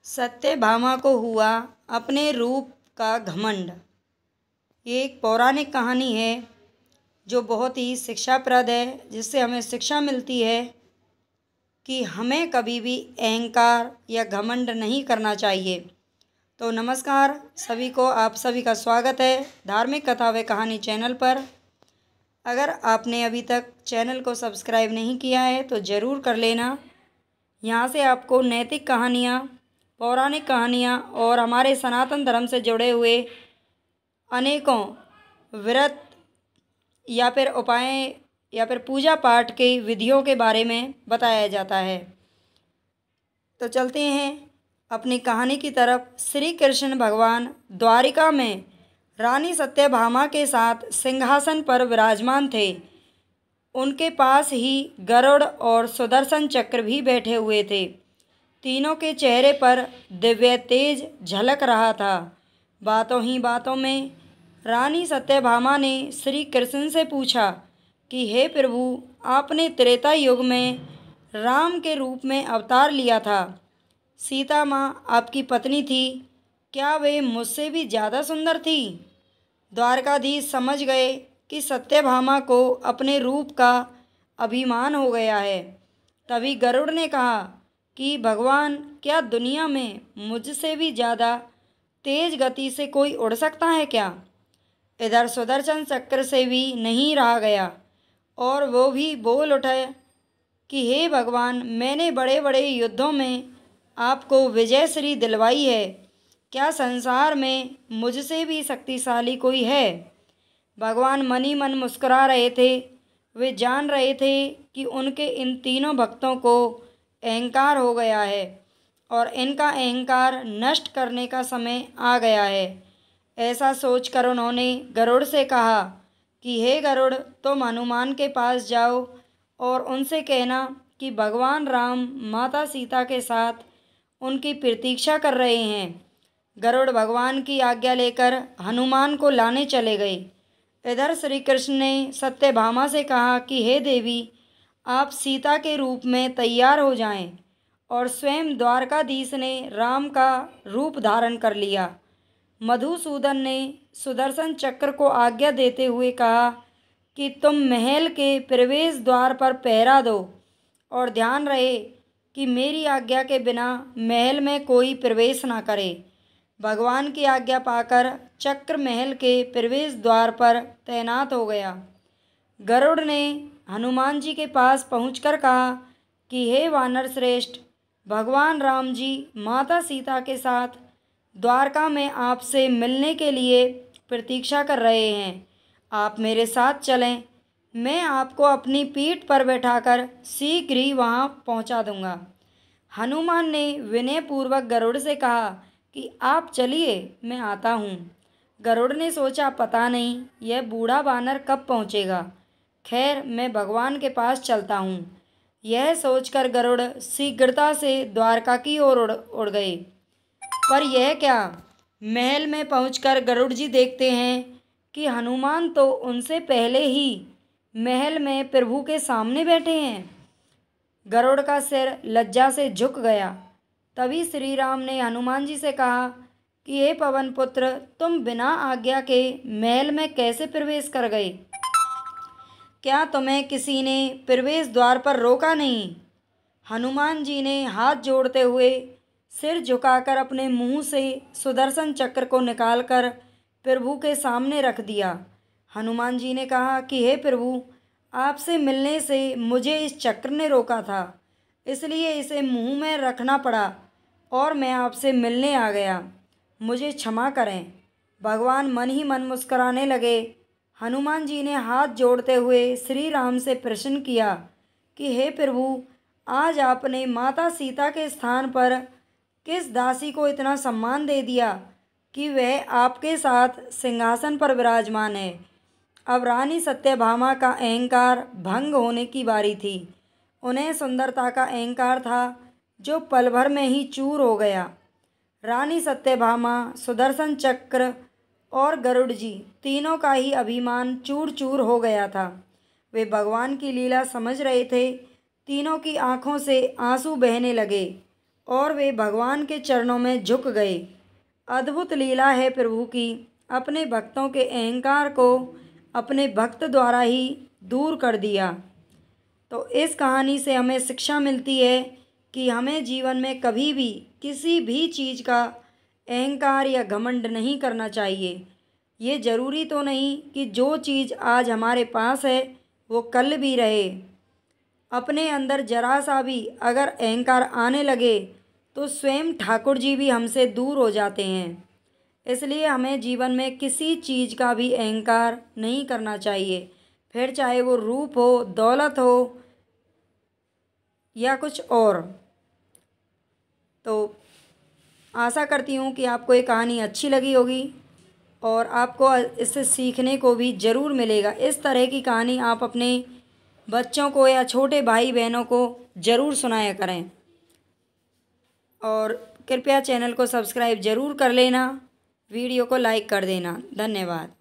सत्यभामा को हुआ अपने रूप का घमंड। ये एक पौराणिक कहानी है जो बहुत ही शिक्षाप्रद है, जिससे हमें शिक्षा मिलती है कि हमें कभी भी अहंकार या घमंड नहीं करना चाहिए। तो नमस्कार सभी को, आप सभी का स्वागत है धार्मिक कथा व कहानी चैनल पर। अगर आपने अभी तक चैनल को सब्सक्राइब नहीं किया है तो ज़रूर कर लेना। यहाँ से आपको नैतिक कहानियाँ, पौराणिक कहानियाँ और हमारे सनातन धर्म से जुड़े हुए अनेकों व्रत या फिर उपाय या फिर पूजा पाठ के विधियों के बारे में बताया जाता है। तो चलते हैं अपनी कहानी की तरफ। श्री कृष्ण भगवान द्वारिका में रानी सत्यभामा के साथ सिंहासन पर विराजमान थे। उनके पास ही गरुड़ और सुदर्शन चक्र भी बैठे हुए थे। तीनों के चेहरे पर दिव्य तेज झलक रहा था। बातों ही बातों में रानी सत्यभामा ने श्री कृष्ण से पूछा कि हे प्रभु, आपने त्रेता युग में राम के रूप में अवतार लिया था। सीता माँ आपकी पत्नी थी, क्या वे मुझसे भी ज़्यादा सुंदर थी? द्वारकाधीश समझ गए कि सत्यभामा को अपने रूप का अभिमान हो गया है। तभी गरुड़ ने कहा कि भगवान, क्या दुनिया में मुझसे भी ज़्यादा तेज गति से कोई उड़ सकता है क्या? इधर सुदर्शन चक्र से भी नहीं रहा गया और वो भी बोल उठे कि हे भगवान, मैंने बड़े बड़े युद्धों में आपको विजयश्री दिलवाई है। क्या संसार में मुझसे भी शक्तिशाली कोई है? भगवान मन ही मन मुस्कुरा रहे थे। वे जान रहे थे कि उनके इन तीनों भक्तों को अहंकार हो गया है और इनका अहंकार नष्ट करने का समय आ गया है। ऐसा सोचकर उन्होंने गरुड़ से कहा कि हे गरुड़, तुम हनुमान के पास जाओ और उनसे कहना कि भगवान राम माता सीता के साथ उनकी प्रतीक्षा कर रहे हैं। गरुड़ भगवान की आज्ञा लेकर हनुमान को लाने चले गए। इधर श्री कृष्ण ने सत्यभामा से कहा कि हे देवी, आप सीता के रूप में तैयार हो जाएं। और स्वयं द्वारकाधीश ने राम का रूप धारण कर लिया। मधुसूदन ने सुदर्शन चक्र को आज्ञा देते हुए कहा कि तुम महल के प्रवेश द्वार पर पहरा दो और ध्यान रहे कि मेरी आज्ञा के बिना महल में कोई प्रवेश ना करे। भगवान की आज्ञा पाकर चक्र महल के प्रवेश द्वार पर तैनात हो गया। गरुड़ ने हनुमान जी के पास पहुंचकर कहा कि हे वानर श्रेष्ठ, भगवान राम जी माता सीता के साथ द्वारका में आपसे मिलने के लिए प्रतीक्षा कर रहे हैं। आप मेरे साथ चलें, मैं आपको अपनी पीठ पर बैठाकर शीघ्र ही वहां पहुंचा दूंगा। हनुमान ने विनयपूर्वक गरुड़ से कहा कि आप चलिए, मैं आता हूँ। गरुड़ ने सोचा, पता नहीं यह बूढ़ा वानर कब पहुँचेगा। खैर, मैं भगवान के पास चलता हूँ। यह सोचकर गरुड़ शीघ्रता से द्वारका की ओर उड़ गए। पर यह क्या, महल में पहुंचकर गरुड़ जी देखते हैं कि हनुमान तो उनसे पहले ही महल में प्रभु के सामने बैठे हैं। गरुड़ का सिर लज्जा से झुक गया। तभी श्री राम ने हनुमान जी से कहा कि हे पवन पुत्र, तुम बिना आज्ञा के महल में कैसे प्रवेश कर गए? क्या तुम्हें किसी ने प्रवेश द्वार पर रोका नहीं? हनुमान जी ने हाथ जोड़ते हुए सिर झुकाकर अपने मुंह से सुदर्शन चक्र को निकालकर प्रभु के सामने रख दिया। हनुमान जी ने कहा कि हे प्रभु, आपसे मिलने से मुझे इस चक्र ने रोका था, इसलिए इसे मुंह में रखना पड़ा और मैं आपसे मिलने आ गया। मुझे क्षमा करें। भगवान मन ही मन मुस्कुराने लगे। हनुमान जी ने हाथ जोड़ते हुए श्री राम से प्रश्न किया कि हे प्रभु, आज आपने माता सीता के स्थान पर किस दासी को इतना सम्मान दे दिया कि वह आपके साथ सिंहासन पर विराजमान है? अब रानी सत्यभामा का अहंकार भंग होने की बारी थी। उन्हें सुंदरता का अहंकार था जो पल भर में ही चूर हो गया। रानी सत्यभामा, सुदर्शन चक्र और गरुड़ जी तीनों का ही अभिमान चूर चूर हो गया था। वे भगवान की लीला समझ रहे थे। तीनों की आंखों से आंसू बहने लगे। और वे भगवान के चरणों में झुक गए। अद्भुत लीला है प्रभु की, अपने भक्तों के अहंकार को अपने भक्त द्वारा ही दूर कर दिया। तो इस कहानी से हमें शिक्षा मिलती है कि हमें जीवन में कभी भी किसी भी चीज़ का अहंकार या घमंड नहीं करना चाहिए। ये ज़रूरी तो नहीं कि जो चीज़ आज हमारे पास है वो कल भी रहे। अपने अंदर जरा सा भी अगर अहंकार आने लगे तो स्वयं ठाकुर जी भी हमसे दूर हो जाते हैं। इसलिए हमें जीवन में किसी चीज़ का भी अहंकार नहीं करना चाहिए, फिर चाहे वो रूप हो, दौलत हो या कुछ और। तो आशा करती हूँ कि आपको ये कहानी अच्छी लगी होगी और आपको इससे सीखने को भी ज़रूर मिलेगा। इस तरह की कहानी आप अपने बच्चों को या छोटे भाई बहनों को ज़रूर सुनाया करें। और कृपया चैनल को सब्सक्राइब ज़रूर कर लेना, वीडियो को लाइक कर देना। धन्यवाद।